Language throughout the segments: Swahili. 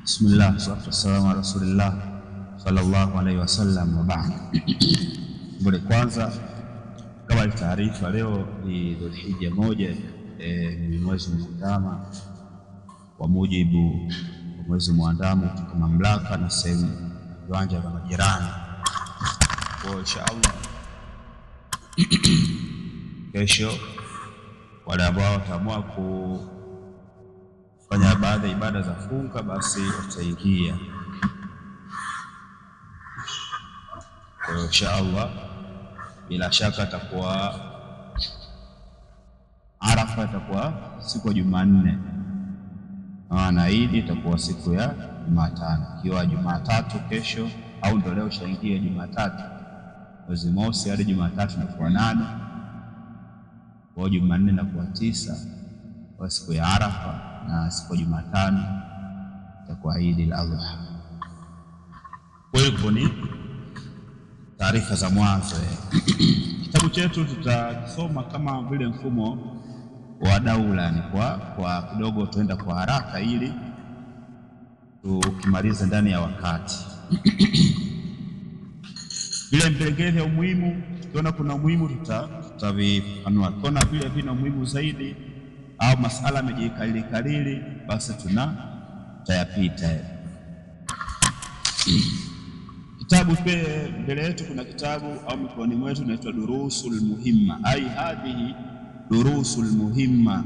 Bismillah, salatu wassalamu ala rasulillah sallallahu alaihi wasallam wa ba'd. Mbele kwanza, kama taarifa, leo ni Dhulhijja moja, ni mwezi muandamo kwa mujibu wa mwezi muandamo kutoka mamlaka na sehemu viwanja vya majirani. Kwa inshallah kesho wale ambao wataamua kufanya baadhi ya ibada za funga basi wataingia. Kwa inshallah bila shaka atakuwa Arafa itakuwa siku ya Jumanne na Idi itakuwa siku ya Jumatano, ikiwa Jumatatu kesho au ndio leo shaingia Jumatatu mwezi mosi hadi Jumatatu inakuwa 8, kwa Jumanne inakuwa 9 kwa siku ya Arafa, na siku ya Jumatano itakuwa Idi al-Adha. Kwa hiyo ni taarifa za mwanzo. Kitabu chetu tutasoma kama vile mfumo wa daula, ni kwa kidogo tuenda kwa haraka ili tukimaliza ndani ya wakati. Vile vipengele vya umuhimu, tukiona kuna umuhimu tutavifanua. Tukiona vile vina umuhimu zaidi au masala yamejikalili basi tutayapita. Kitabu mbele yetu, kuna kitabu au mikononi mwetu inaitwa Durusul Muhimma. Hadhihi Durusul Muhimma,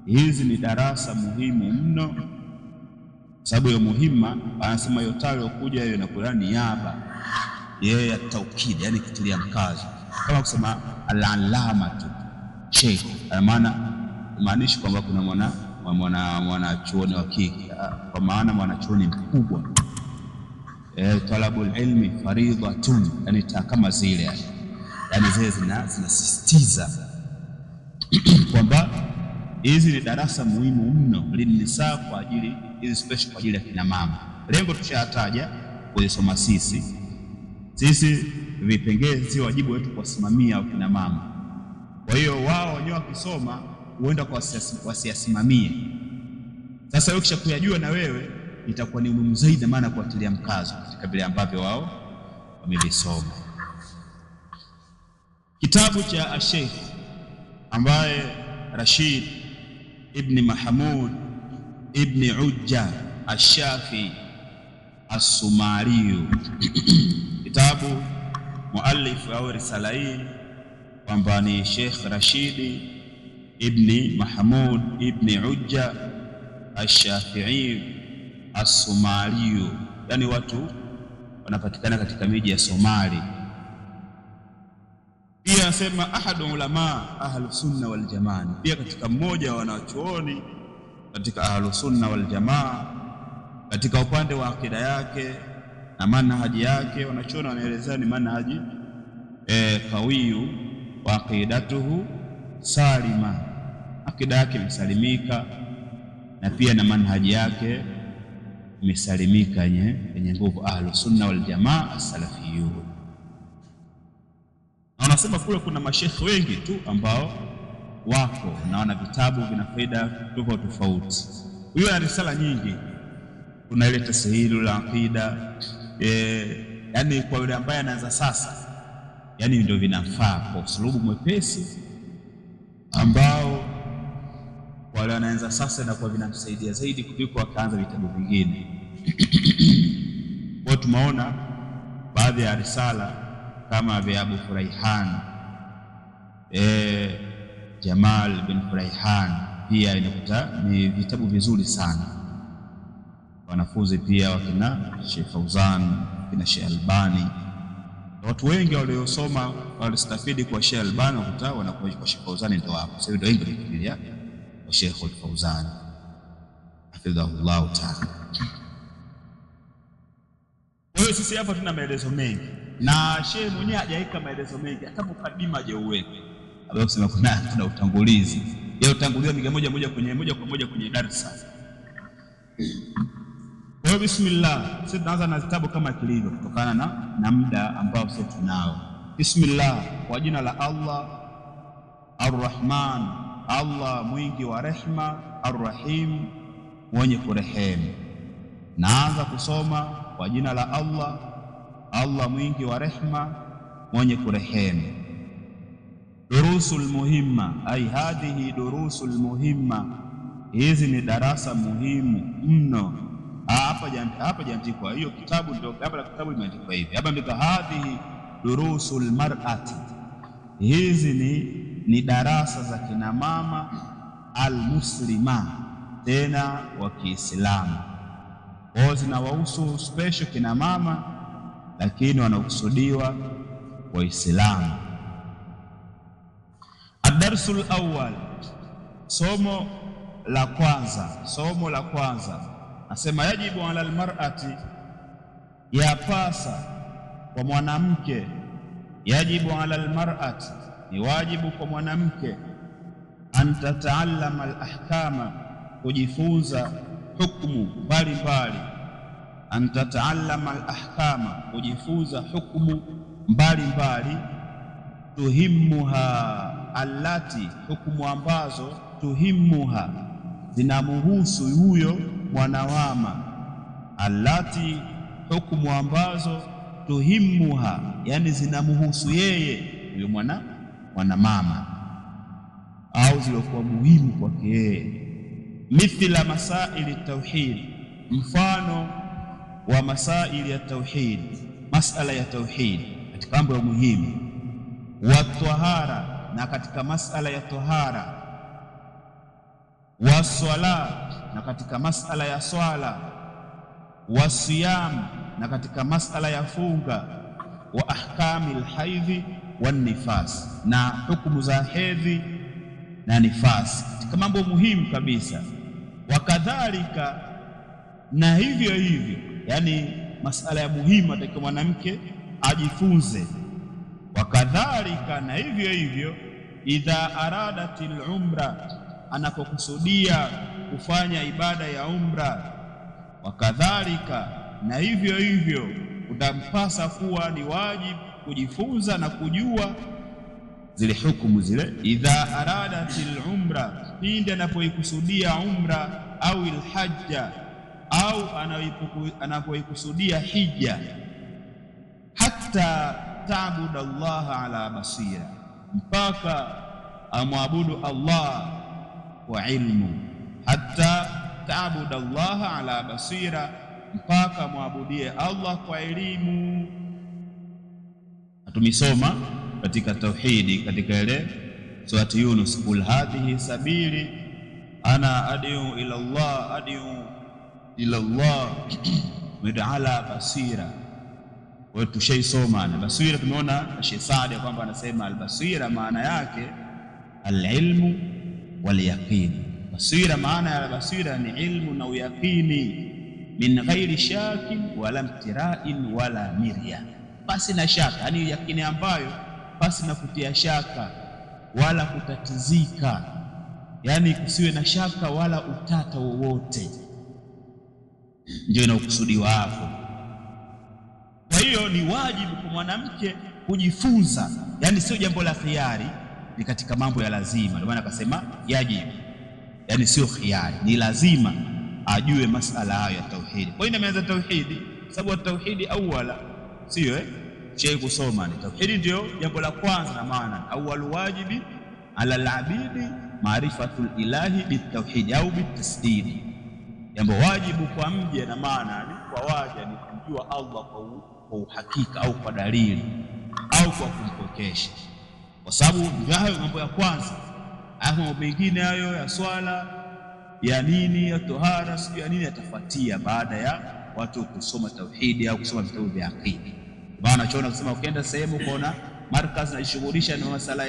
hizi ni darasa muhimu mno. Sababu ya muhimma, anasema yotayo kuja hiyo inakuwa niaba yeye ya taukid, yani kitilia mkazo, kama kusema al-allama tu sheikh, maana maanishi kwamba kuna mwanachuoni wa kike, kwa maana mwanachuoni mkubwa. Talabul ilmi faridhatun, yani kama zile, yani zile zinasisitiza kwamba hizi ni darasa muhimu mno linisa, kwa ajili hizi special kwa ajili ya kina mama. Lengo tushataja kuisoma sisi vipengele, si wajibu wetu kuwasimamia kina mama. Kwa hiyo wao wenyewe wakisoma huenda kwa wasiasimamie. Sasa wewe kisha kuyajua na wewe itakuwa ni muhimu zaidi, maana kuatilia mkazo katika vile ambavyo wao wamevisoma. Kitabu cha Sheikh ambaye Rashid ibn Mahmud ibn Ujja Ash-Shafi As-Sumari kitabu muallif au risala hii kwamba ni Sheikh Rashid ibn Mahmud ibn Ujja Ash-Shafi'i As-Sumari, yani watu wanapatikana katika miji ya Somali. Pia anasema ahadu ulama ahlus sunna wal jamaa, pia katika mmoja wa wanachuoni katika ahlus sunna wal jamaa, katika upande wa akida yake na manhaji yake. Wanachuoni wanaelezea ni manhaji kawiyu wa aqidatuhu salima, akida yake imesalimika, na pia na manhaji yake imesalimika yenye nguvu, ahlus sunna wal jamaa as-salafiyun. Anasema kule kuna mashekhi wengi tu ambao wako na wana vitabu vina faida tofauti. Huyo ana risala nyingi, kuna ile tasihilul aqida, yani kwa yule ambaye anaanza sasa, yani ndio vinafaa kwa usulubu mwepesi, ambao wale wanaanza sasa na kwa vinamsaidia zaidi kuliko akaanza vitabu vingine. Kwa tumeona baadhi ya risala kama vya Abu Furaihan, Jamal bin Furaihan, pia inakuta ni vitabu vizuri sana. Wanafunzi pia wakina Sheikh Fauzan, wakina Sheikh Albani, watu wengi waliosoma walistafidi kwa Sheikh Albani, wakuta wanakuwa kwa Sheikh Fauzan ndio hapo. Sasa ndio wengi walifikiria kwa Sheikh Fauzan hafidhahullah ta'ala. Kwa hiyo sisi hapa tuna maelezo mengi, na Sheikh mwenyewe hajaika maelezo mengi, hata mukadima je uweke hapo kusema kuna utangulizi. Yeye utangulia moja kwa moja kwenye darasa. Kwa hiyo bismillah, sisi tunaanza na kitabu kama kilivyo kutokana na muda ambao sisi tunao. Bismillah, kwa jina la Allah Ar-Rahman, Allah mwingi wa rehma, Ar-Rahim mwenye kurehemu. Naanza kusoma kwa jina la Allah, Allah mwingi wa rehma, mwenye kurehemu. Durusul muhimma, ai hadhihi durusul muhimma, hizi ni darasa muhimu mno. Hapa jaandikwa hiyo kitabu, ndio hapa kitabu imeandikwa hivi. Hapa ndiko hadhihi durusul mar'ati, hizi ni darasa za kina mama almuslima, tena wa Kiislamu. Wao zinawahusu special kina mama, lakini wanakusudiwa Waislamu. Ad-darsul awwal, somo la kwanza nasema yajibu ala almar'ati, yapasa kwa mwanamke. Yajibu ala almar'ati, ni wajibu kwa mwanamke. An tataallama alahkama, kujifunza hukumu mbalimbali. An tataallama alahkama, kujifunza hukumu mbalimbali. Tuhimmuha, allati, hukumu ambazo tuhimmuha, zinamhusu huyo mwanawama. Allati, hukumu ambazo tuhimmuha, yani zinamhusu yeye huyo mwanamama, au zilikuwa muhimu kwake yeye. Mithla masaili tauhid, mfano wa masaili ya tauhid, masala ya tauhid katika mambo ya muhimu. Wa tahara, na katika masala ya tahara. Wa swala, na katika masala ya swala. Wa siyam, na katika masala ya funga. Wa ahkamil haidhi wan nifas, na hukumu za hedhi na nifasi, katika mambo muhimu kabisa. Wakadhalika, na hivyo yani masala ya muhimu atakiwa mwanamke ajifunze. Wakadhalika, na hivyo idha aradatil umra, anapokusudia kufanya ibada ya umra. Wakadhalika, na hivyo utampasa kuwa ni wajibu kujifunza na kujua zile hukumu zile. Idha aradatil umra, pindi anapoikusudia umra, au ilhajja, au anapoikusudia hija. Hatta ta'budu Allah ala basira, mpaka amwabudu Allah kwa ilmu. Hatta ta'budu Allah ala basira, mpaka amwabudie Allah kwa elimu. Tumisoma katika tauhidi katika ile surati Yunus, kul hadhihi sabili ana ad'u ila Allah ala basira. Kwa tushaisoma na basira, tumeona Sheikh Saadi kwamba anasema albasira maana yake alilmu wal yaqin. Basira, maana ya basira ni ilmu na uyaqini, min ghairi shakin wala mtira'in wala mirya, basi na shaka, yani yakini ambayo basi na kutia shaka wala kutatizika, yani kusiwe na shaka wala utata wowote, ndio inakusudiwa hapo. Kwa hiyo ni wajibu kwa mwanamke kujifunza, yani sio jambo la khiari, ni katika mambo ya lazima. Ndio maana akasema yajibu, yani sio khiari, ni lazima ajue masala hayo ya tauhidi. Kwa hiyo imeanza tauhidi, sababu tauhidi awala sio Sheikh kusoma ni tauhidi, ndio jambo la kwanza, na maana awwal wajibi ala al-abidi maarifatul ilahi bitauhid au bitasdid. Jambo wajibu kwa mja, na maana ni kwa waja ni kumjua Allah kwa uhakika au kwa dalili au kwa kumpokesha, kwa sababu ndio hayo mambo ya kwanza. Mambo mengine hayo ya swala ya nini ya tohara sio ya nini yatafuatia baada ya watu kusoma tauhidi au kusoma vitabu vya akida. Maana chaona kusema ukienda sehemu kuona markaz najishughulisha na masala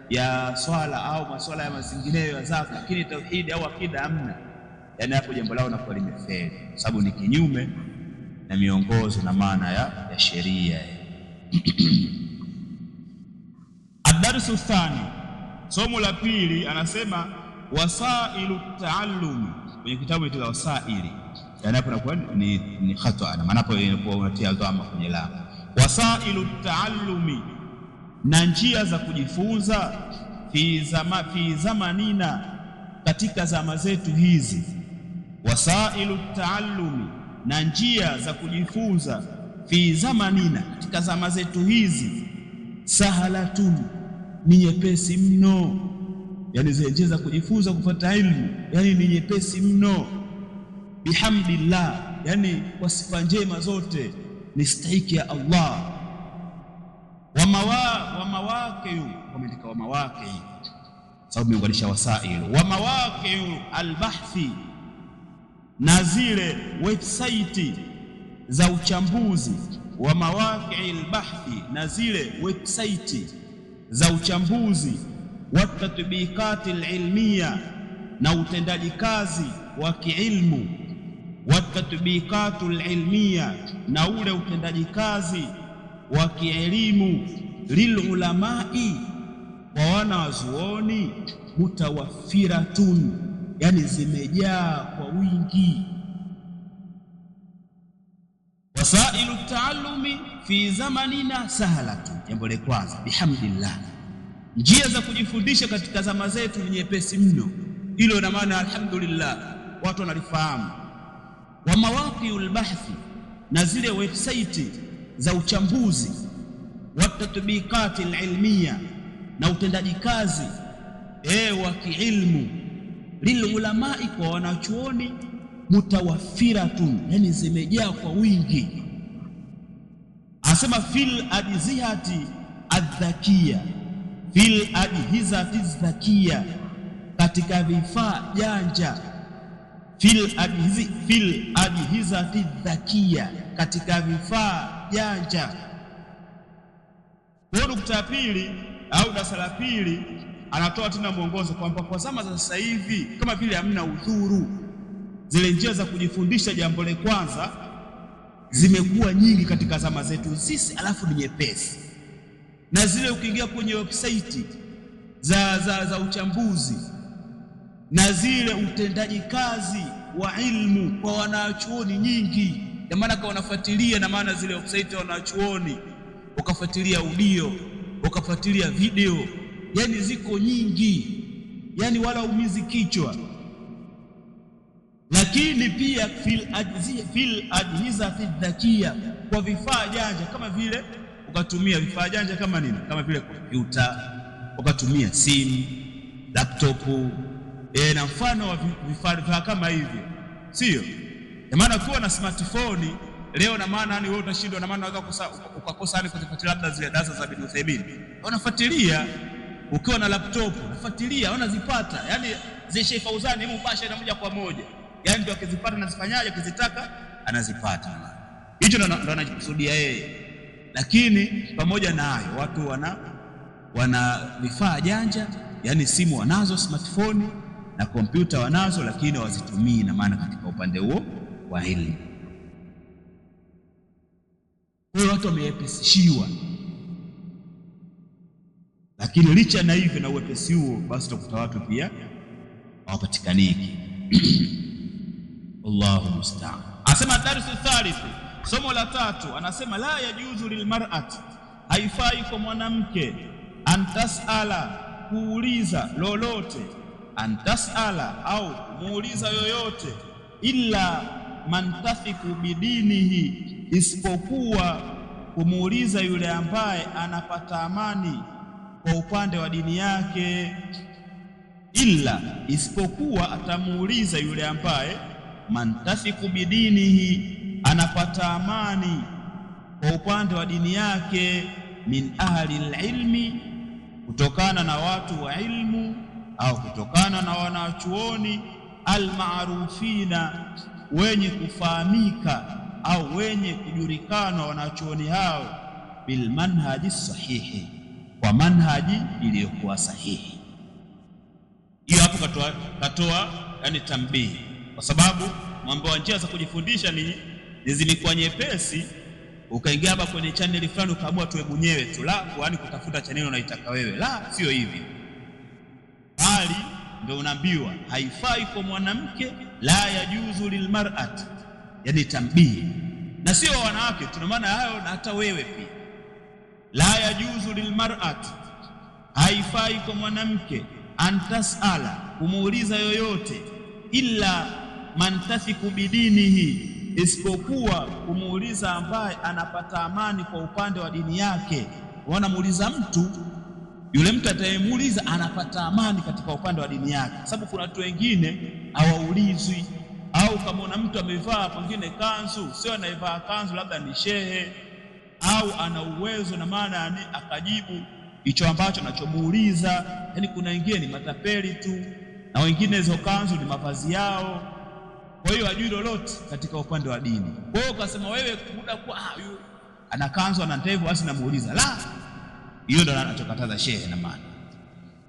ya swala au maswala ya mazingineyo ya zaka, lakini tauhidi au akida hamna, yani hapo jambo lao linakuwa limefeli, sababu ni kinyume na miongozo na maana ya sheria. Ad-darsu thani, somo la pili, anasema wasailu taallumi, kwenye kitabu cha wasaili, yani hapo inakuwa ni khata, na maana hapo inakuwa unatia dhama kwenye la wasailu taallumi, na njia za kujifunza. Fi zamanina, katika zama zetu hizi. Wasailu taallumi, na njia za kujifunza, fi zamanina, katika zama zetu hizi, sahalatun, ni nyepesi mno. Yani zile njia za kujifunza kufuata ilmu, yani ni nyepesi mno. Bihamdillah, yani kwa sifa njema zote ni stahiki ya Allah. Wa mawaqi'u, wameandika wa mawaqi' sababu imeunganisha wasail. Wa mawaqi'u albahthi, na zile website za uchambuzi. Wa mawaqi'i albahthi, na zile website za uchambuzi. Wa tatbiqati alilmiya, na utendaji kazi wa kiilmu. Wa tatbiqatu alilmiya, na ule utendaji kazi wa kielimu. Lilulamai, kwa wanazuoni. Mutawaffiratun, yani zimejaa kwa wingi. Wasailu taallumi fi zamanina sahalatun, jambo la kwanza bihamdillah, njia za kujifundisha katika zama zetu ni nyepesi mno. Hilo na maana alhamdulillah watu wanalifahamu. Wa mawaqi'ul bahthi, na zile website za uchambuzi. Wa tatbiqati alilmiya, na utendaji kazi wa kiilmu. Lilulamai, kwa wanachuoni. Mutawaffiratun, yani zimejaa kwa wingi. Asema fil ajzihati adhakia, fil ajhizati adhakia, katika vifaa janja. Fil ajhizati adhakia, katika vifaa janja. Kwa nukta ya pili au darasa la pili anatoa tena mwongozo kwamba kwa zama za sasa hivi kama vile hamna udhuru, zile njia za kujifundisha jambo la kwanza zimekuwa nyingi katika zama zetu sisi, alafu ni nyepesi. Na zile ukiingia kwenye website za uchambuzi, na zile utendaji kazi wa ilmu kwa wanachuoni nyingi. Kwa maana kwa wanafuatilia, na maana zile website wanachuoni ukafuatilia audio, ukafuatilia video, yani ziko nyingi, yani wala umizi kichwa. Lakini pia fil ajhizati dhakia, kwa vifaa janja, kama vile ukatumia vifaa janja kama nini, kama vile kompyuta, ukatumia simu, laptop, na mfano wa vifaa kama hivyo, sio? Kwa maana kuwa na smartphone leo, na maana yani wewe utashindwa, na maana unaweza ukakosa yani kufuatilia labda zile darasa za Ibn Uthaymeen, unafuatilia. Ukiwa na laptop unafuatilia, unazipata, yani zile Sheikh Fauzani mubashara na moja kwa moja, yani ndio akizipata anazifanyaje, akizitaka anazipata. Hicho ndo anakusudia yeye. Lakini pamoja na hayo, watu wana vifaa janja, yani simu wanazo, smartphone na kompyuta wanazo, lakini hawazitumii, na maana katika upande huo wa elimu. Kwa hiyo watu wamepesishiwa. Lakini licha na hivyo na uwepesi huo, basi utakuta watu pia hawapatikaniki. Allahu musta'an. Anasema darsu thalith, somo la tatu, anasema la yajuzu lilmar'ati, haifai kwa mwanamke, antasala, kuuliza lolote, antasala au muuliza yoyote, illa man tathiqu bidinihi, isipokuwa kumuuliza yule ambaye anapata amani kwa upande wa dini yake. Illa, isipokuwa atamuuliza yule ambaye man tathiqu bidinihi, anapata amani kwa upande wa dini yake. Min ahli alilmi, kutokana na watu wa ilmu, au kutokana na wanachuoni. Almarufina, wenye kufahamika au wenye kujulikana wanachuoni hao. Bilmanhaji sahihi, kwa manhaji iliyokuwa sahihi. Hiyo hapo katoa yani tambihi, kwa sababu mambo ya njia za kujifundisha ni zilikuwa nyepesi. Ukaingia hapa kwenye channel fulani ukaamua tuwe mwenyewe tu, la kwani kutafuta channel unaitaka wewe, la sio hivi. Bali ndio unaambiwa haifai kwa mwanamke, la yajuzu lilmar'ati, yani tambihi, na sio wanawake, tuna maana hayo na hata wewe pia. La yajuzu lilmar'ati, haifai kwa mwanamke, antasala, kumuuliza yoyote, illa man tathiqu bidinihi, isipokuwa kumuuliza ambaye anapata amani kwa upande wa dini yake. Wanamuuliza mtu, yule mtu atayemuuliza anapata amani katika upande wa dini yake, sababu kuna watu wengine hawaulizwi, au kama una mtu amevaa pengine kanzu, sio anaivaa kanzu, labda ni shehe au ana uwezo na maana akajibu hicho ambacho anachomuuliza. Yani kuna wengine ni matapeli tu, na wengine hizo kanzu ni mavazi yao, kwa hiyo hajui lolote katika upande wa dini. Kwa hiyo ukasema wewe muda kwa huyu ana kanzu ana ndevu basi namuuliza, la, hiyo ndio anachokataza shehe. Na maana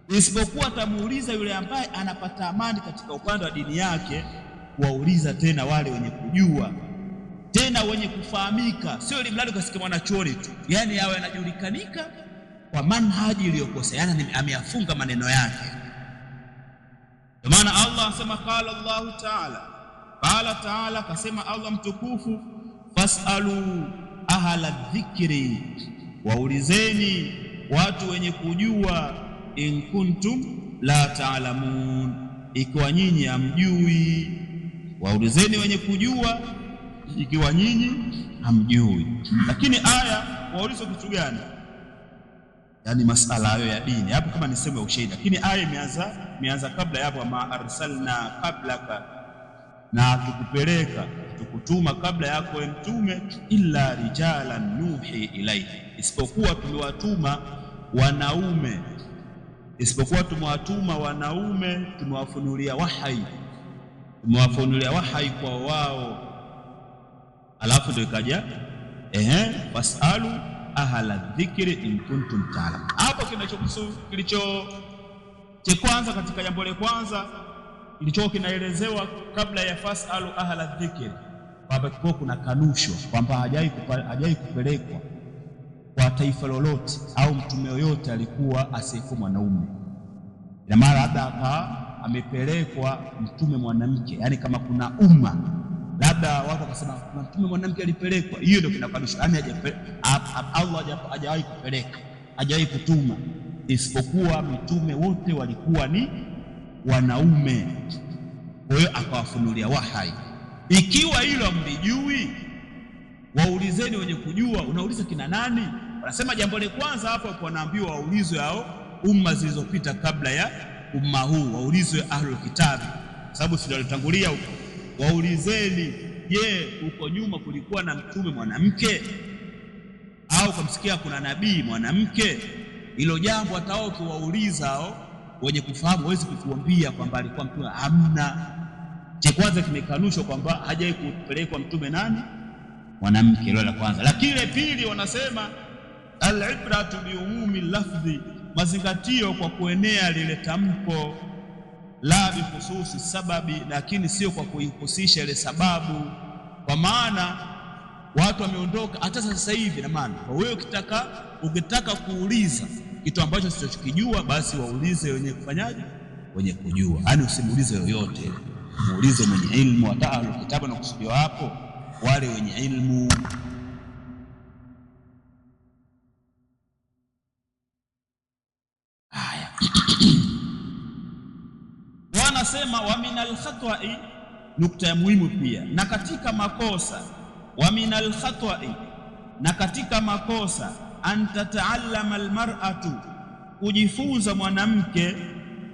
isipokuwa atamuuliza yule ambaye anapata amani katika upande wa dini yake, kuwauliza tena wale wenye kujua, tena wenye kufahamika, sio ile mradi ukasikia mwanachuoni tu, yani awe anajulikanika kwa manhaji iliyokosa, yani ameyafunga maneno yake. Kwa maana Allah anasema qala Allah ta'ala, kasema Allah mtukufu, fasalu ahla dhikri, waulizeni watu wenye kujua, in kuntum la ta'lamun, ikiwa nyinyi hamjui. Waulizeni wenye kujua ikiwa nyinyi hamjui. Lakini aya waulizo kitu gani? Yani masala hayo ya dini, hapo kama ni sehemu ya ushahidi. Lakini aya imeanza kabla ya hapo, ma arsalna qablaka, na tukupeleka tukutuma kabla yako mtume, illa rijalan nuhi ilaihi, isipokuwa tumewatuma wanaume, tumewafunulia wahai kwa wao. Alafu ndio ikaja fasalu ahla dhikri in kuntum ta'lamun. Hapo kilicho cha kwanza katika jambo la kwanza kilicho kinaelezewa kabla ya fasalu ahla dhikri, kwamba kuna kanusho kwamba hajai kupelekwa kwa taifa lolote au mtume yoyote alikuwa asifu mwanaume. Ina maana labda amepelekwa mtume mwanamke, yani kama kuna umma labda watu wakasema kuna mtume mwanamke alipelekwa, hiyo ndio kinakanusha. Yani Allah hajawahi kupeleka, hajawahi kutuma, isipokuwa mitume wote walikuwa ni wanaume. Kwa hiyo akawafunulia wahai. Ikiwa hilo mlijui, waulizeni wenye kujua. Unauliza kina nani? Wanasema jambo la kwanza hapo wanaambiwa waulizwe hao umma zilizopita kabla ya umma huu, waulizwe ahlul kitabi, sababu sio walitangulia huko. Waulizeni, je, huko nyuma kulikuwa na mtume mwanamke au kumsikia kuna nabii mwanamke? Hilo jambo hata wao ukiwauliza hao wenye kufahamu hawezi kukuambia kwamba alikuwa mtume. Hamna. Cha kwanza kimekanushwa kwamba hajawahi kupelekwa mtume nani? Mwanamke. Hilo la kwanza. Lakini la pili wanasema al-ibratu bi umumi lafdhi, mazingatio kwa kuenea lile tamko, la bi khususi sababi, lakini sio kwa kuihusisha ile sababu. Kwa maana watu wameondoka hata sasa hivi, na maana wewe ukitaka kuuliza kitu ambacho sichokijua, basi waulize wenye kufanyaje, wenye kujua. Yani usimuulize yoyote, muulize mwenye ilmu. Hata ahlul kitabu na kusudiwa hapo wale wenye ilmu. Haya wanasema wa minal khatwa'i, nukta ya muhimu pia, na katika makosa, wa minal khatwa'i, na katika makosa, an tataallama almar'atu, kujifunza mwanamke,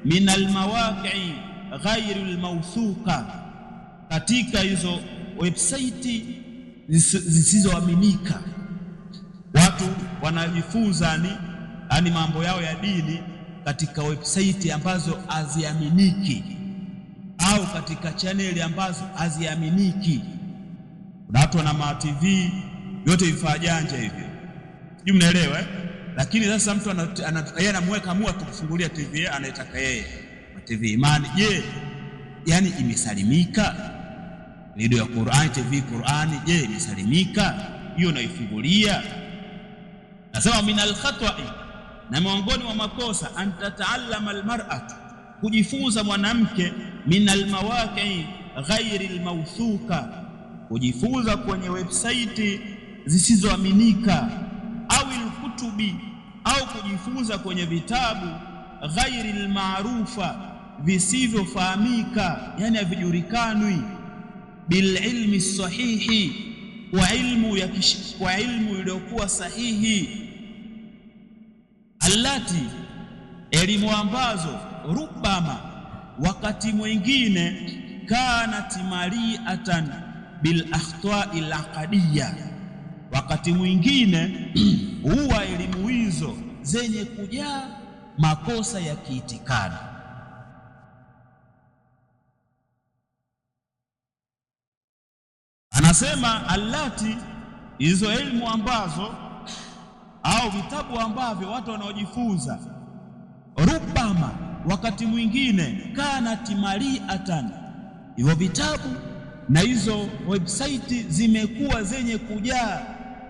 minal mawaqi'i ghairu almawthuqa, katika hizo website zisizoaminika. Watu wanajifunza ni mambo yao ya dini katika website ambazo haziaminiki, au katika chaneli ambazo haziaminiki. Kuna watu wana ma TV yote vifaa janja hivyo, sijui mnaelewa Lakini sasa mtu yeye anamweka mua kufungulia TV anaitaka yeye TV imani. Je, yani imesalimika? Radio ya Qur'an, TV Qur'ani, je imesalimika? Hiyo naifungulia. Nasema minal khatwa'i, na miongoni mwa makosa, an tataallama almar'atu, kujifunza mwanamke, minal mawaqi'i ghairi almawthuqa, kujifunza kwenye website zisizoaminika, au alkutubi, au kujifunza kwenye vitabu ghairi almaarufa, visivyofahamika, yani havijulikanwi. bililmi sahihi, kwa ilmu iliyokuwa sahihi, allati, elimu ambazo rubama, wakati mwingine, kanat maliatan bil akhta'i al aqdiyya, wakati mwingine huwa elimu hizo zenye kujaa makosa ya kiitikadi. Anasema allati, hizo elimu ambazo au vitabu ambavyo watu wanaojifunza, rubama, wakati mwingine, kanat maliatan, hivyo vitabu na hizo website zimekuwa zenye kujaa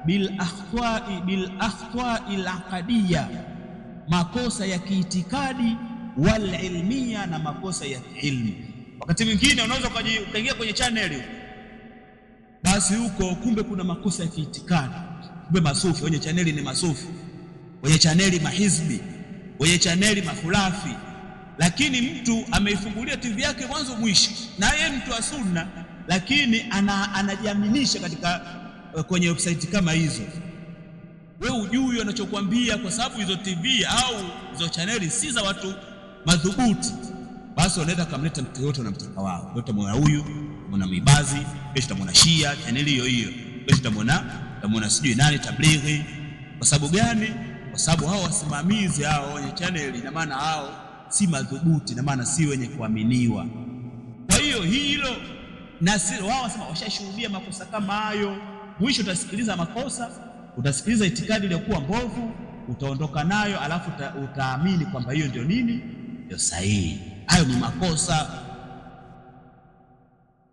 bil akhta'i al aqdiyya, makosa ya kiitikadi, wal ilmiya, na makosa ya ilmu. Wakati mwingine unaweza ukaingia kwenye channel, basi huko kumbe kuna makosa ya kiitikadi, kumbe masufi wenye chaneli ni masufi, wenye chaneli mahizbi, wenye chaneli makhurafi, lakini mtu ameifungulia TV yake mwanzo mwisho, na yeye mtu wa sunna, lakini anajiaminisha katika kwenye website kama hizo. Wewe hujui anachokuambia, kwa sababu hizo TV au hizo chaneli si za watu madhubuti, basi wanaenda kamleta mtu yote na mtaka wao. Yote mwana huyu, mwana Mibazi, kesho tamwona Shia chaneli hiyo hiyo, kesho tamwona sijui nani tablighi. Kwa sababu gani? Kwa sababu hao wasimamizi hao wenye chaneli, na maana hao si madhubuti, na maana si wenye kuaminiwa. Kwa hiyo hilo, na wao wasema washashuhudia makosa kama hayo. Mwisho utasikiliza makosa, utasikiliza itikadi iliyokuwa mbovu, utaondoka nayo, alafu utaamini kwamba hiyo ndio nini, ndio sahihi. Hayo ni makosa.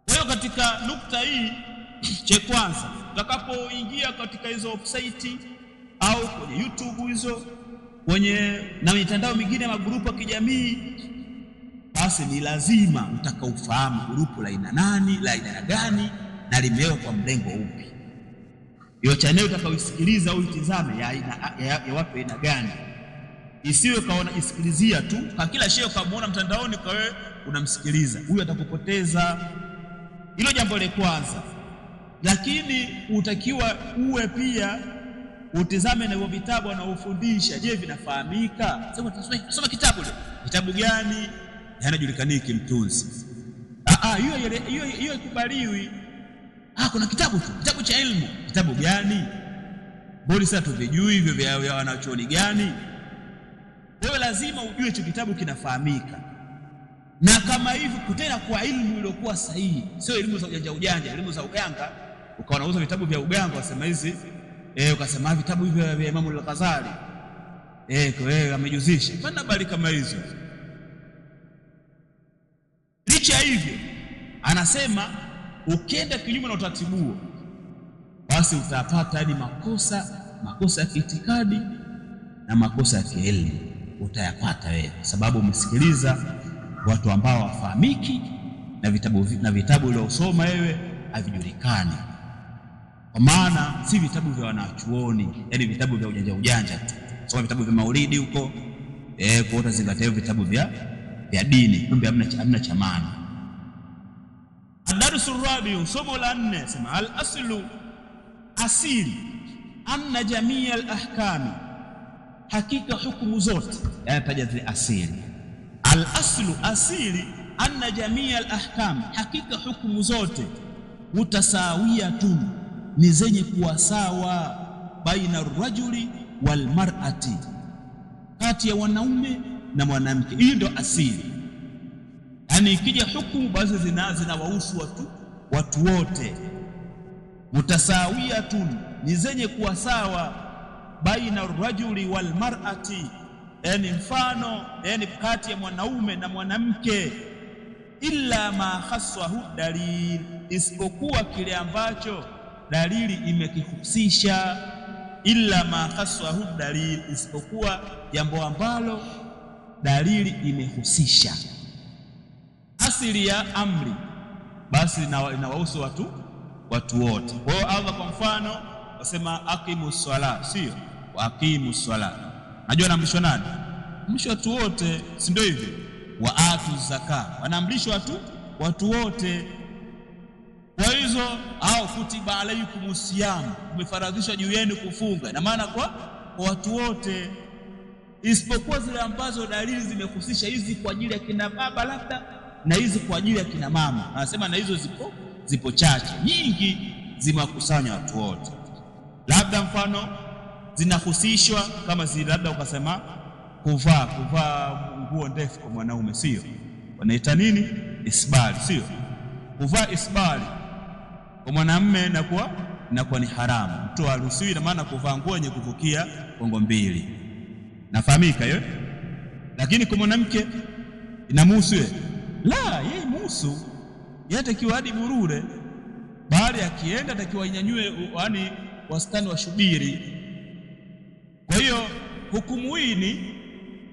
Kwa hiyo katika nukta hii, cha kwanza, utakapoingia katika hizo website au kwenye YouTube hizo, kwenye na mitandao mingine ya magrupu ya kijamii, basi ni lazima utakaufahamu grupu la aina nani, la aina gani, na limewekwa kwa mlengo upi. Hiyo channel utakaoisikiliza au itizame ya watu aina gani, isiwe kaona isikilizia tu kwa kila shehe ukamuona mtandaoni kwa wewe unamsikiliza, huyo atakupoteza. Hilo jambo la kwanza. Lakini utakiwa uwe pia utizame na hivyo vitabu wanaofundisha, je, vinafahamika? Soma kitabu gani, hanajulikaniki mtunzi. Hiyo ikubaliwi. Kuna kitabu cha ilmu, kitabu gani? Bodi sasa tuvijui hivyo vya wanachuoni gani? Wewe lazima ujue hicho kitabu kinafahamika, na kama hivyo kutena kwa ilmu iliyokuwa sahihi, sio elimu za ujanja, elimu za uganga. Ukawanauza vitabu vya uganga, wasema hizi ukasema vitabu hivyo vya Imam al-Ghazali kwa amejuzisha fana bali kama hizo. Licha hivyo, anasema ukienda kinyume na utaratibu huo, basi utapata hadi makosa ya kiitikadi na makosa ya kielimu utayapata wewe, sababu umesikiliza watu ambao wafahamiki, na vitabu uliosoma wewe havijulikani. Kwa maana si vitabu vya wanachuoni, yani vitabu vya ujanja tu. Soma vitabu vya maulidi huko, kwa utazingatia vitabu vya dini, kumbe hamna cha maana. Ad-darsu rabi, somo la 4, sema al-aslu, asili, anna jamii al-ahkami, hakika hukumu zote, taja zile asili. Al-aslu, asili, anna jamii al-ahkami, hakika hukumu zote, mutasawiyatun, ni zenye kuwa sawa, baina ar-rajuli wal mar'ati, kati ya wanaume na mwanamke. Hiyo ndio asili. Yani ikija hukumu, basi zinawahusu watu wote. Mutasawiyatun, ni zenye kuwa sawa, baina ar-rajuli wal mar'ati, yani mfano, yani kati ya mwanaume na mwanamke. Illa ma khassahu dalil, isipokuwa kile ambacho dalili imekihusisha. Illa ma khassahu dalil, isipokuwa jambo ambalo dalili imehusisha. Asili ya amri, basi inawahusu watu wote. Kwa hiyo Allah kwa mfano wasema aqimus sala, sio aqimus sala, najua anaamrishwa nani? Amrishwa watu wote, si ndio hivyo? Wa atu zaka, wanaamrishwa watu wote. Kwa hizo, au kutiba alaikumus siyam, umefaradhishwa juu yenu kufunga, na maana kwa watu wote, isipokuwa zile ambazo dalili zimehusisha hizi kwa ajili ya kina baba labda na hizi kwa ajili ya kina mama. Anasema na hizo zipo chache, nyingi zimewakusanya watu wote. Labda mfano zinahusishwa kama zile, labda ukasema kuvaa nguo ndefu kwa mwanaume, sio? Wanaita nini? Isbali, sio? Kuvaa isbali kwa mwanamume inakuwa ni haramu, mtu haruhusiwi, na maana kuvaa nguo yenye kuvukia kongo mbili, nafahamika hiyo. Lakini kwa mwanamke inamhusu yeye? La, yeye muhusu, yeye atakiwa hadi burure, bali akienda atakiwa inyanyue, yani wastani wa shubiri. Kwa hiyo hukumu hii ni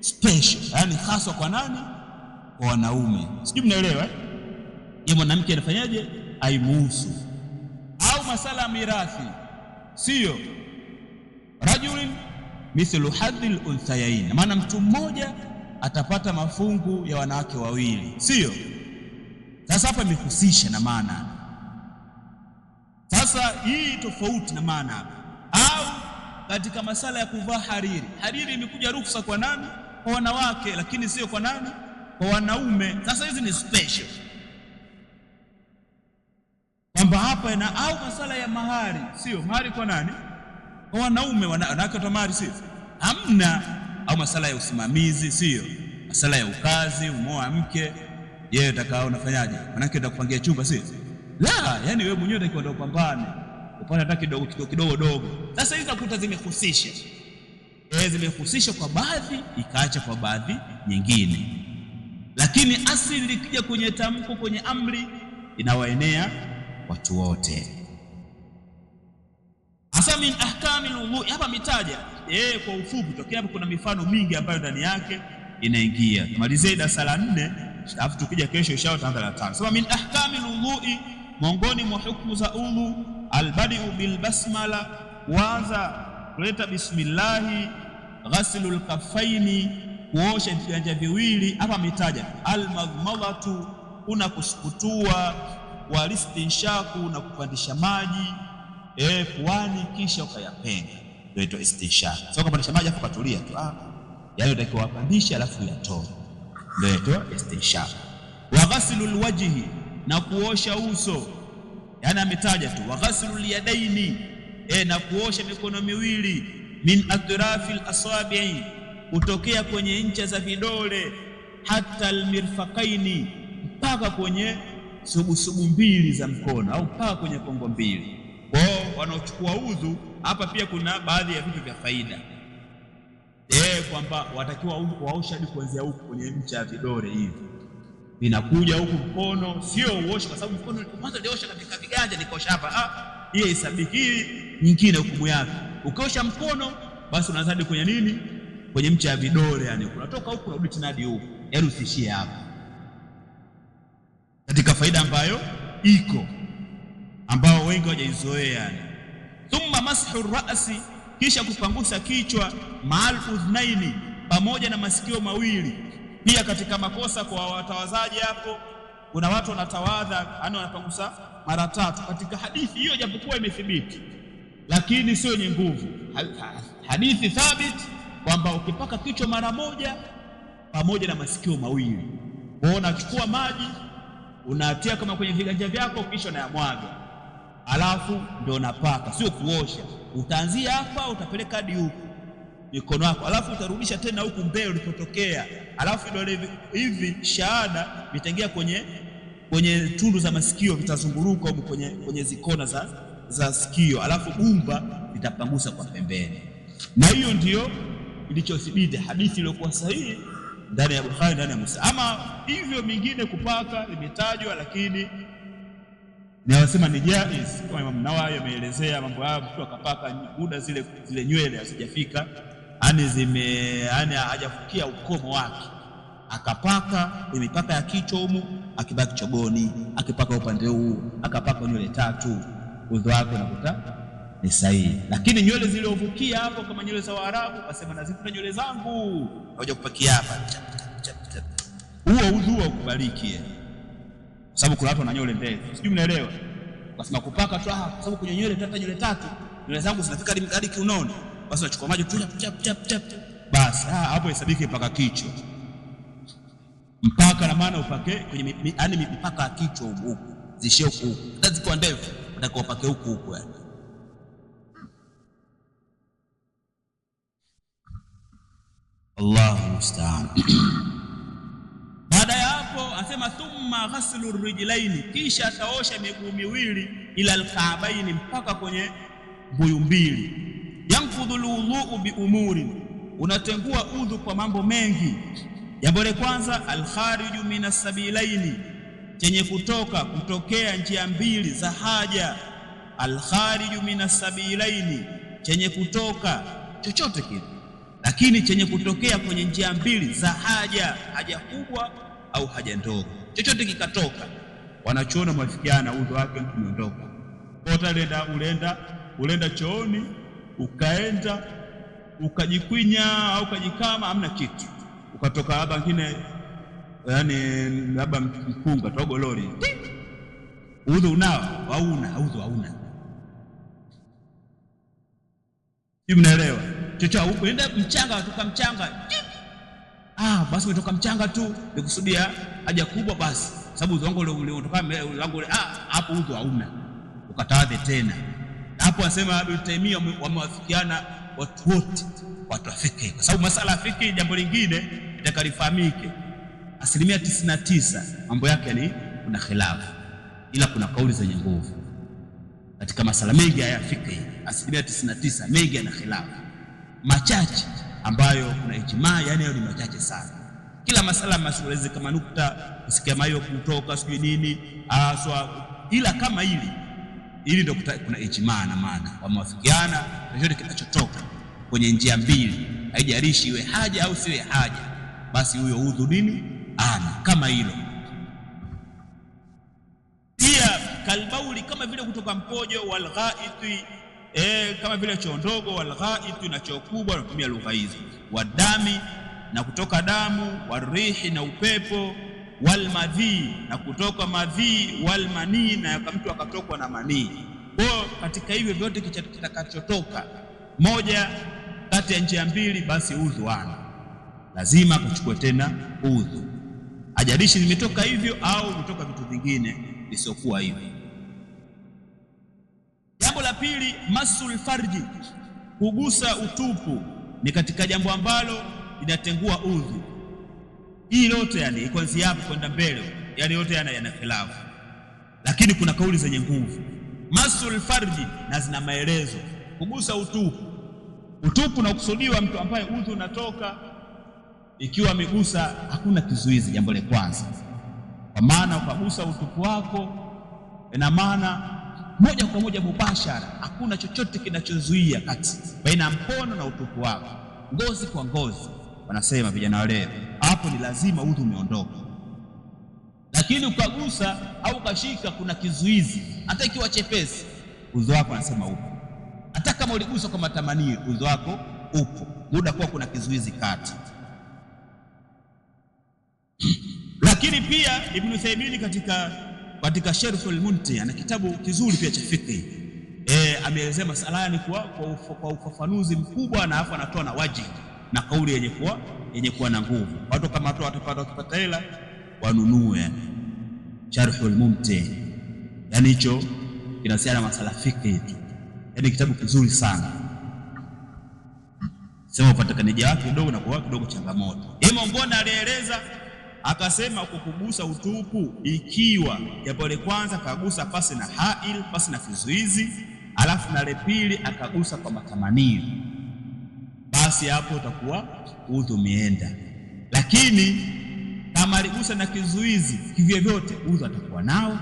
special, yani hasa kwa nani? Kwa wanaume. Sijui mnaelewa? Yeye mwanamke anafanyaje? Aimuhusu. Au masala ya mirathi, sio? Rajulin mithlu hadhil unthayain, maana mtu mmoja atapata mafungu ya wanawake wawili, sio? Sasa hapa imehusisha na maana. Sasa hii tofauti na maana. Au katika masala ya kuvaa hariri, hariri imekuja ruhusa kwa nani? Kwa wanawake, lakini sio kwa nani? Kwa wanaume. Sasa hizi ni special kwamba hapa na. Au masala ya mahari, sio? Mahari kwa nani? Kwa wanaume, wanawake wa mahari sio? Hamna. Au masala ya usimamizi, sio? Masala ya ukazi, umoa mke, yeye utakao unafanyaje? Manake utakupangia chumba, sio? La, yani wewe mwenyewe utakiwa ndio upambane, upate hata kidogo dogo. Sasa hizo kuta zimehusisha, zimehusisha kwa baadhi, ikaacha kwa baadhi nyingine, lakini asili ikija kwenye tamko, kwenye amri, inawaenea watu wote. Hasa min ahkami alwudu, hapa mitaja kwa ufupi, tokea hapo kuna mifano mingi ambayo ndani yake inaingia. Tumalizie darasa la 4, alafu tukija kesho inshallah tutaanza la 5. Sema min ahkami alwudu, miongoni mwa hukumu za udhu, albadiu bil basmala, kuanza kuleta bismillahi, ghaslul kaffaini, kuosha viganja viwili. Hapa mitaja almadmadatu, kuna kusukutua, walistinshaku, na kupandisha maji puani kisha ukayapenga, ndio istinshaq. Sio kupandisha maji afu katulia tu, yale utakiwa wapandisha alafu yatoe, ndio istinshaq. Wa ghaslul wajhi, na kuosha uso, yani ametaja tu. Wa ghaslul yadaini, na kuosha mikono miwili. Min atrafil asabi'i, kutokea kwenye ncha za vidole, hata almirfaqaini, mpaka kwenye subusubu mbili za mkono, au mpaka kwenye kongo mbili. Kwa wanaochukua udhu hapa pia kuna baadhi ya vitu vya faida, kwamba watakiwa waosha hadi kuanzia huku kwenye ncha ya vidole hivi, vinakuja huku mkono, sio uoshe kwa sababu mkono kwanza uliosha katika viganja nikaosha hapa, hiyo isabiki. Hii nyingine hukumu yake, ukiosha mkono basi unazadi kwenye nini? Kwenye ncha ya vidole, yani unatoka huku unarudi tena hadi huku, yani usishie hapa, katika faida ambayo iko, ambao wengi hawajaizoea yani. Thumma mashu ra'si, kisha kupangusa kichwa, maal udhnaini, pamoja na masikio mawili. Pia katika makosa kwa watawazaji hapo, kuna watu wanatawadha yani wanapangusa mara 3 katika hadithi hiyo, japokuwa imethibiti lakini sio yenye nguvu. Hadithi thabit kwamba ukipaka kichwa mara moja pamoja na masikio mawili, kwa unachukua maji unatia kama kwenye viganja vyako, kisha unayamwaga, alafu ndio unapaka, sio kuosha. Utaanzia hapa utapeleka hadi huku mikono yako, alafu utarudisha tena huku mbele ulipotokea, alafu vidole hivi shahada vitaingia kwenye tundu za masikio, vitazunguruka huko kwenye zikona za sikio, alafu gumba litapangusa kwa pembeni. Na hiyo ndio ilichothibiti, hadithi iliyokuwa sahihi ndani ya Bukhari, ndani ya Muslim. Ama hivyo mingine kupaka imetajwa, lakini ninasema ni jaiz, kama Imam Nawawi ameelezea mambo hayo. Mtu akapaka muda zile nywele hazijafika, yani hajafikia ukomo wake, akapaka mipaka ya kichwa humu, akibaki chogoni, akipaka upande huu, akapaka nywele 3, udhu wake unakuta ni sahihi. Lakini nywele ziliovukia hapo kama nywele za Waarabu, wasema nazifuta nywele zangu, hoja kupakia hapa, huo udhu ukubaliki, sababu kuna watu wana nywele ndefu, sijui mnaelewa. Ukasema kupaka tu kwa sababu kwenye nywele hata nywele 3 nywele zangu zinafika hadi kiunoni, basi unachukua maji tu chap basi hapo hesabiki mpaka kichwa. Mpaka na maana upake kwenye yani mipaka ya kichwa huko zishie huko, hata ziko ndefu unataka upake huko yani. Allahu musta'an. Baada ya hapo asema thumma ghaslu rijlaini, kisha ataosha miguu miwili ila alkaabaini, mpaka kwenye mbuyu mbili. Yanqudhu alwudhu bi umuri, unatengua udhu kwa mambo mengi. Jambo la kwanza, alkhariju minas sabilaini, chenye kutokea njia mbili za haja. Alkhariju minas sabilaini, chenye kutoka chochote kile, lakini chenye kutokea kwenye njia mbili za haja, haja kubwa au haja ndogo, chochote kikatoka. Wanachoona mwafikiana udhu wake mtu umeondoka. Ulenda chooni, ukaenda ukajikwinya au ukajikama, hamna kitu, ukatoka labda ngine yani labda mpunga togolori, udhu unao hauna, udhu hauna. Hivi mnaelewa? Chochote ukaenda mchanga, kutoka mchanga basi umetoka mchanga tu nikusudia haja kubwa, basi sababu udhu wangu uliotoka langu hapo udhu hauna, ukatawadhe tena. Hapo anasema Ibn Taymiyyah wamewafikiana watu wote, watu wa fiqh, kwa sababu masala ya fiqh jambo lingine litakalifahamike. 99% mambo yake ni kuna khilafu, ila kuna kauli zenye nguvu katika masala mengi ya fiqh. 99% mengi yana khilafu, machache ambayo kuna ijmaa, yani ni machache sana. Kila masala masueleze kama nukta usikia mayo kutoka sijui nini ila kama ili ndio kuna ijmaa, na maana wamewafikiana chochote kinachotoka kwenye njia mbili, haijalishi iwe haja au siwe haja, basi huyo udhu nini ana kama hilo. Pia kalbauli, kama vile kutoka mkojo, walghaiti kama vile choo ndogo, walghaiti na choo kubwa, natumia lugha hizo, wadami na kutoka damu, warihi na upepo, walmadhi na kutoka madhi, walmanii na mtu akatokwa na manii. Kwa katika hivyo vyote kitakachotoka moja kati ya njia mbili, basi udhu ana lazima kuchukua tena udhu, ajalishi limetoka hivyo au kutoka vitu vingine visiokuwa hivyo. Jambo la pili, masul farji, kugusa utupu, ni katika jambo ambalo linatengua udhu. Hii yote yani kuanzia hapo kwenda mbele, yani yote yana khilafu, lakini kuna kauli zenye nguvu. Masul farji na zina maelezo. Kugusa utupu na kusudiwa mtu ambaye udhu unatoka, ikiwa amegusa hakuna kizuizi. Jambo la kwanza, kwa maana ukagusa utupu wako, ina maana moja kwa moja mubashara, hakuna chochote kinachozuia kati baina mkono na utupu wako, ngozi kwa ngozi. Wanasema vijana wale, hapo ni lazima udhu umeondoka. Lakini ukagusa au ukashika, kuna kizuizi, hata ikiwa chepesi, udhu wako anasema upo. Hata kama uligusa kwa matamanio, udhu wako upo, muda kwa kuna kizuizi kati. Lakini pia Ibn Taymiyyah katika Sharh al-Munti ana kitabu kizuri pia cha fiqh, ameelezea masala ni kwa ufafanuzi mkubwa, na afu anatoa na wajibu na kauli yenye kuwa na nguvu. Watu kama watu wakipata hela wanunue Sharh al-Mumti, yani hicho kinahusiana na masala fiqh yetu, yani kitabu kizuri sana. Sema upatikanaji wake kidogo na kwa kidogo changamoto. Mongona alieleza akasema, kukugusa utupu ikiwa jambo la kwanza kagusa pasi na hail, pasi na kizuizi, alafu na la pili akagusa kwa matamanio, basi hapo utakuwa udhu umeenda. Lakini kama aligusa na kizuizi, kivyo vyote udhu atakuwa nao,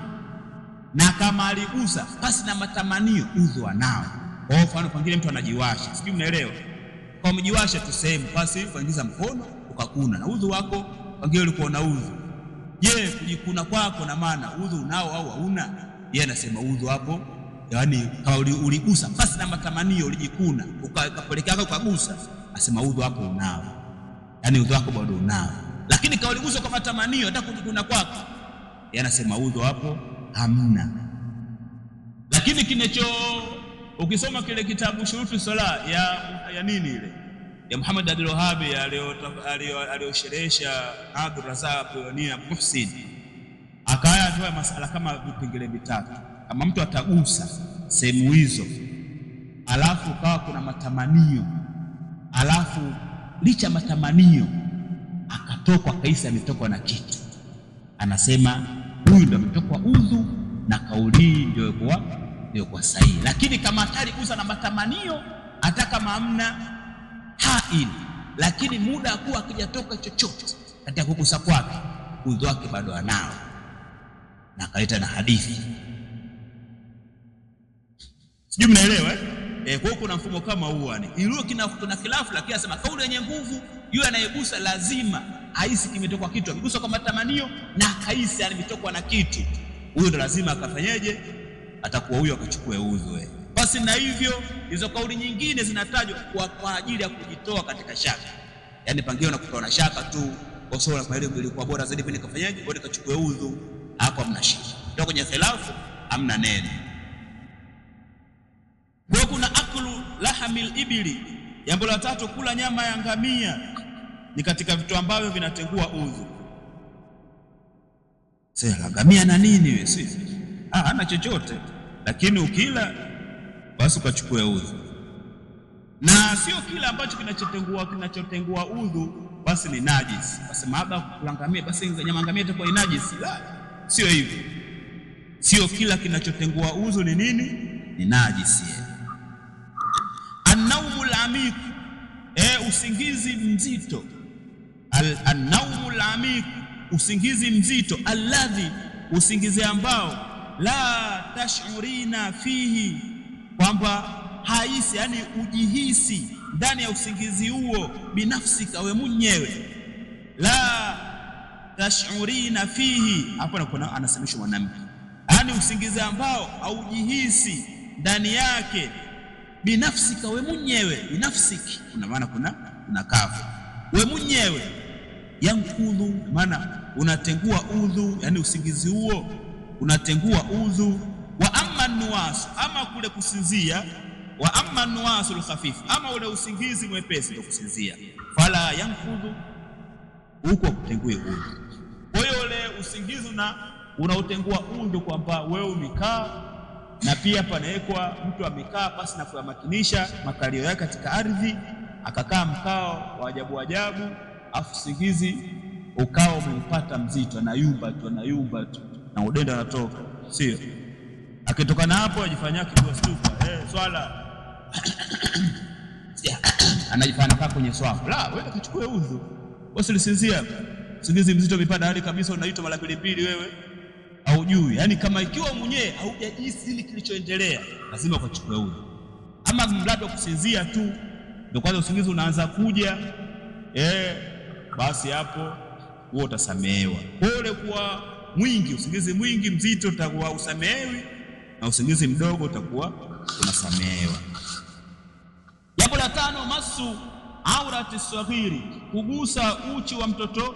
na kama aligusa pasi na matamanio, udhu anao. Kwa mfano pengine mtu anajiwasha, sijui mnaelewa, kwa mjiwasha tu sehemu, basi kuingiza mkono ukakuna, na udhu wako pengine ulikuwa na udhu. Je, kujikuna kwako na maana udhu unao au hauna? Yeye anasema udhu hapo, yani kama uligusa pasi na matamanio, ulijikuna ukapelekea ukagusa, asema udhu hapo unao, yani udhu wako bado unao. Lakini kama uligusa kwa matamanio, hata kujikuna kwako, yeye anasema udhu hapo hamna. Lakini ukisoma kile kitabu Shurutu Sala ya nini ile ya Muhammad Abdul Wahhab aliyosherehesha Abdul Razzaq Pionia Muhsin, akaya atoa masala kama vipengele vitatu. Kama mtu atagusa sehemu hizo alafu kawa kuna matamanio, alafu licha matamanio akatokwa kaisa ametokwa na kitu, anasema huyu ndo ametokwa udhu, na kauli ndio kwa sahihi. Lakini kama ataligusa na matamanio, hata kama hamna hail, lakini muda akuwa akijatoka chochote katika kugusa kwake, udhu wake bado anao, na akaleta na hadithi. Sijui mnaelewa kwa hiyo kuna mfumo kama huo ilio kuna khilafu, lakini anasema kauli yenye nguvu, yule anayegusa lazima haisi kimetoka kitu. Akigusa kwa matamanio na haisi ametokwa na kitu, huyo ndo lazima akafanyeje, atakuwa huyo akachukue udhu. Basi na hivyo hizo kauli nyingine zinatajwa kwa ajili ya kujitoa katika shaka, yani pangio na kutoa na shaka tu, kwa sababu kwa ile ilikuwa bora zaidi pindi kafanyaje, bora kachukue udhu, hapo hamna shida. Ndio kwenye khilafu hamna neno. Kwa kuna aklu lahamil ibili, jambo la tatu, kula nyama ya ngamia ni katika vitu ambavyo vinatengua udhu. Sasa ngamia na nini wewe? Sisi hana chochote, lakini ukila basi ukachukue udhu. Na sio kila ambacho kinachotengua udhu basi ni najis. Basi maaba kula ngamia basi nyama ngamia itakuwa ni najis. Sio hivyo. Sio kila kinachotengua udhu ni nini? Ni najis. An-naumul amik, usingizi mzito. An-naumul amik, usingizi mzito. Alladhi, usingizi ambao la tash'urina fihi, kwamba haisi, yani ujihisi ndani ya usingizi huo, binafsika we mwenyewe. La tash'urina fihi, hapo kuna anasemeshwa mwanamke, yani usingizi ambao haujihisi ndani yake, binafsika we mwenyewe. Binafsiki kuna maana kuna kafu we mwenyewe, yankudhu maana unatengua udhu, yani usingizi huo unatengua udhu. Wa amma nuwas, ama kule kusinzia. Wa amma nuwasul khafif, ama ule usingizi mwepesi ndio kusinzia. Fala yankudhu, huko kutengua udhu. Kwa hiyo ule usingizi unautengua udhu, kwamba wewe umekaa na pia panawekwa mtu amekaa basi na kuyamakinisha makalio yake katika ardhi, akakaa mkao wa ajabu, afu usingizi ukao umempata mzito, anayumba tu na udenda anatoka, sio? Akitoka na hapo ajifanyia kibwa stuka swala anajifanya kama kwenye swafu. La, wewe kuchukue udhu, usilisinzia. Usingizi mzito umepanda hadi kabisa unaitwa mara mbili wewe haujui. Yani kama ikiwa mwenyewe haujajisi ile kilichoendelea, lazima ukachukue udhu. Ama mradi wa kusinzia tu ndio kwanza usingizi unaanza kuja, basi hapo huo utasamehewa. Pole kwa mwingi, usingizi mwingi mzito utakuwa usamehewi, na usingizi mdogo utakuwa unasamehewa. Jambo la tano, masu aurati saghiri, kugusa uchi wa mtoto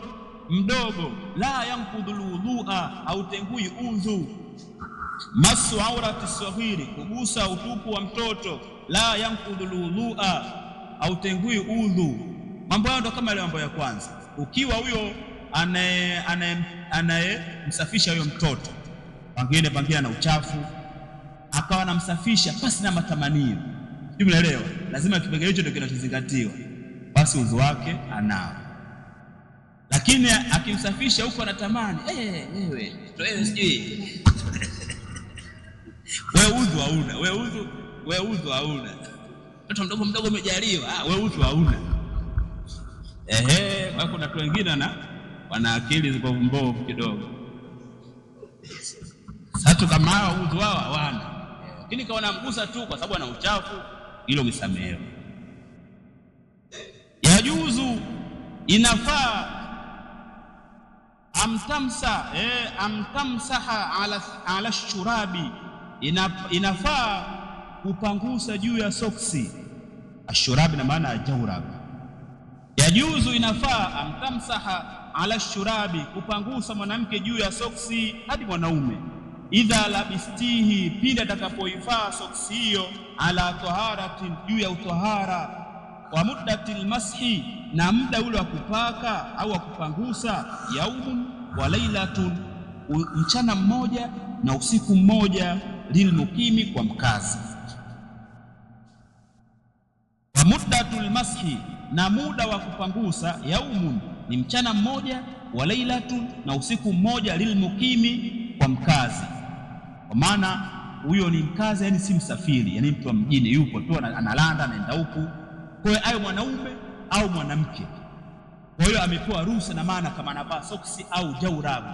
mdogo. La yankudhul wudhu'a, au tengui udhu. Masu aurati saghiri, kugusa utupu wa mtoto. La yankudhul wudhu'a, au tengui udhu. Mambo hayo ndo kama ile mambo ya kwanza. Ukiwa huyo anayemsafisha huyo mtoto, pengine na uchafu, akawa anamsafisha pasi na matamanio, umeelewa? Lazima kipengele hicho ndio kinachozingatiwa, basi udhu wake anao. Lakini akimsafisha huko anatamani, wewe sijui wewe udhu hauna, wewe udhu hauna, mtoto mdogo umejaliwa, wewe udhu hauna. Kuna watu wengine wana akili ziko mbovu kidogo. Sasa kama hao udhu wao hawana, lakini kaona mgusa tu kwa sababu ana uchafu, hilo msamehewa. Yajuzu, inafaa, amtamsaha ala shurabi, inafaa kupangusa juu ya soksi. Ashurabi na maana ya jawrab. Yajuzu, inafaa, amtamsaha ala shurabi, kupangusa mwanamke juu ya soksi hadi mwanaume. idha labistihi, pindi atakapoivaa soksi hiyo, ala taharatin, juu ya utahara, wa muddatil mashi, na muda ule wa kupaka au wa kupangusa, yaumun wa lailatun, mchana mmoja na usiku mmoja, lilmukimi, kwa mkazi. Wa muddatul mashi, na muda wa kupangusa, yaumun, ni mchana mmoja, wa lailatun, na usiku mmoja, lilmukimi, kwa mkazi. Kwa maana huyo ni mkazi, yani si msafiri, yani mtu wa mjini, yupo tu analanda anaenda huku. Kwa hiyo ayo mwanaume au mwanamke, kwa hiyo amepewa ruhusa, na maana kama anavaa soksi au jaurabu,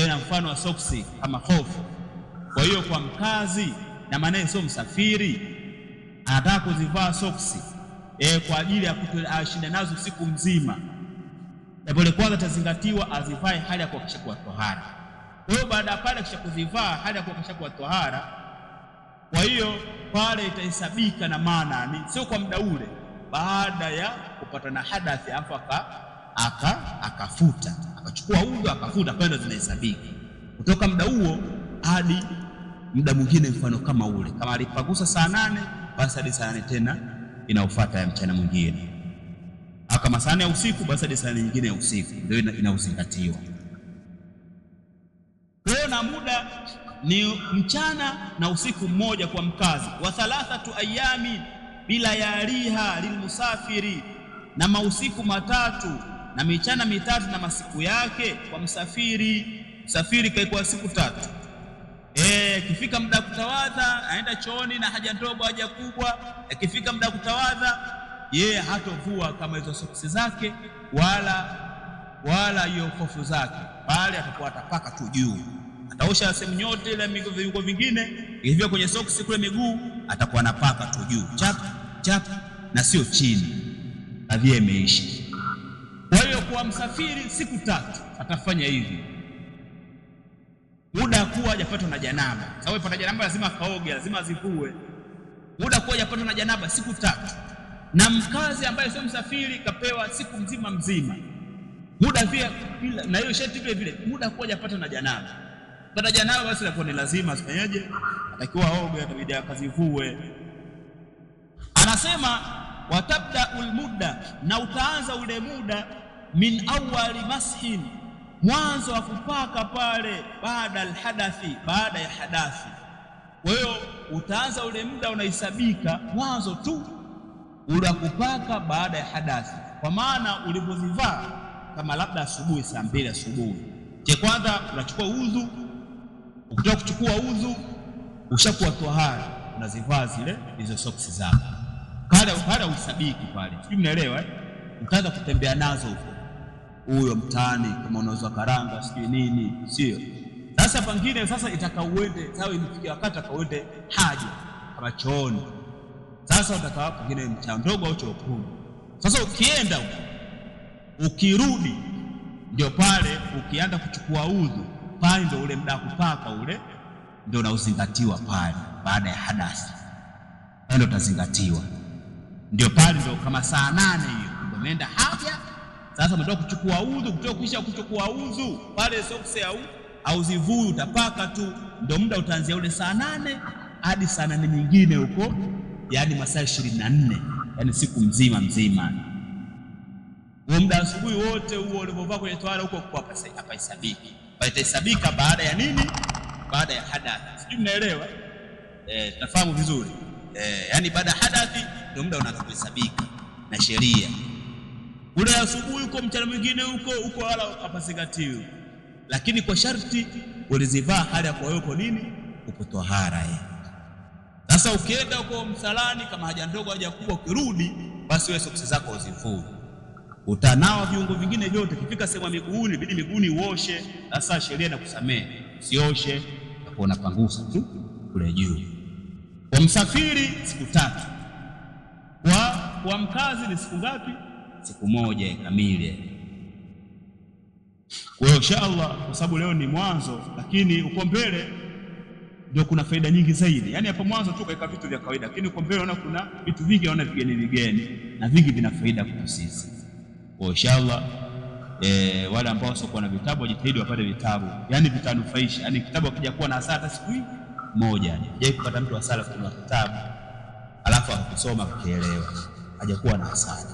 na mfano wa soksi kama hofu. Kwa hiyo kwa mkazi, na maana sio msafiri, anataka kuzivaa soksi kwa ajili ya kutoashinda nazo siku mzima, jambo la kwanza tazingatiwa azivae hali ya kuhakikisha kuwa tohara. Kwa hiyo baada ya pale kisha kuzivaa hali ya kuhakikisha kuwa tohara, kwa hiyo pale itahesabika, na maana ni sio kwa muda ule, baada ya kupata na hadathi afu akafuta akachukua udhu akafuta, kwenda zinahesabika kutoka muda huo hadi muda mwingine, mfano kama ule, kama alipagusa saa 8 basi hadi saa 8 tena inaofuata ya mchana mwingine, kama saa 4 ya usiku basi hadi saa nyingine ya usiku, ndio inauzingatiwa. Kwa hiyo na muda ni mchana na usiku mmoja kwa mkazi. Wa 3 ayami bila yaliha lilmusafiri, na mausiku 3 na michana 3 na masiku yake kwa msafiri. Msafiri kaikwa siku 3. Kifika muda kutawadha aenda chooni na haja ndogo haja kubwa, akifika muda kutawadha yeye hatovua kama hizo soksi zake wala hiyo hofu zake, bali atakuwa atapaka tu juu, ataosha sehemu yote ile viungo vingine hivyo kwenye soksi kule miguu, atakuwa anapaka tu juu chap chap, na sio chini, kadhia imeisha. Kwa hiyo kwa msafiri siku 3 atafanya hivi, muda kuwa hajapatwa na janaba, sababu pata janaba lazima kaoge, lazima azivue. Muda kuwa hajapatwa na janaba siku 3, na mkazi ambaye sio msafiri kapewa siku mzima muda pia, na hiyo shati vile muda kuwa hajapatwa na janaba. Pata janaba basi inakuwa ni lazima asifanyaje, atakiwa aoge, atabidi akazivue. Anasema watabdaul mudda, na utaanza ule muda min awwali mashin, mwanzo wa kupaka pale, baada alhadathi, baada ya hadathi. Kwa hiyo utaanza ule muda unahesabika mwanzo tu ule wa kupaka baada ya hadathi, kwa maana ulipozivaa kama labda asubuhi saa 2 asubuhi, kwanza unachukua udhu. Ukitoka kuchukua udhu ushakuwa tohara, unazivaa zile hizo soksi zako pale usabiki pale, sijui mnaelewa utaanza kutembea nazo huyo mtaani, kama unauza karanga sijui nini, sio? Sasa pengine sasa itakauende sawa, imefika wakati akauende haja kama chooni, sasa utakaa pengine mcha ndogo au chooni. Sasa ukienda ukirudi, ndio pale ukianza kuchukua udhu, pale ndio ule muda kupaka ule ndio unaozingatiwa pale, baada ya hadathi ndio utazingatiwa. Ndio pale ndio kama saa 8 hiyo ndio umeenda haja. Sasa umetoka kuchukua udhu, kutoka kuchukua udhu pale soksi au zivui utapaka tu, ndio muda utaanzia ule saa 8 hadi saa 8 nyingine huko, yani masaa 24, yani siku mzima. Huo muda asubuhi wote huo ulipovaa kwenye tohara huko kwa hapa hesabiki. Itahesabika baada ya nini? Baada ya hadathi. Sijui mnaelewa? Tunafahamu vizuri. Yani baada ya hadathi ndio muda unakuhesabika na sheria. Ule asubuhi huko, mchana mwingine huko wala hapazingatiwi. Lakini kwa sharti ulizivaa hali ya kwa yuko nini? Uko tohara. Sasa ukienda huko msalani kama haja ndogo haja kubwa, ukirudi basi wewe soksi zako uzivue. Utanawa viungo vingine vyote, kifika sehemu ya miguuni bidi miguuni uoshe. Sasa sheria inakusamehe usioshe, utakuwa unapangusa tu kule juu. Kwa msafiri siku 3, kwa mkazi ni siku ngapi? Siku 1 kamili. Kwa hiyo inshallah, kwa sababu leo ni mwanzo, lakini uko mbele ndio kuna faida nyingi zaidi. Yani hapo mwanzo tu kaika vitu vya kawaida, lakini uko mbele unaona kuna vitu vingi, unaona vigeni na vingi vina faida kwa sisi. Kwa inshallah wale ambao wasiokuwa na vitabu wajitahidi wapate vitabu, yani vitanufaisha. Yani kitabu akija kuwa na hasara hata siku moja, je, kupata mtu hasara kutoka kitabu alafu akisoma akielewa hajakuwa na hasara.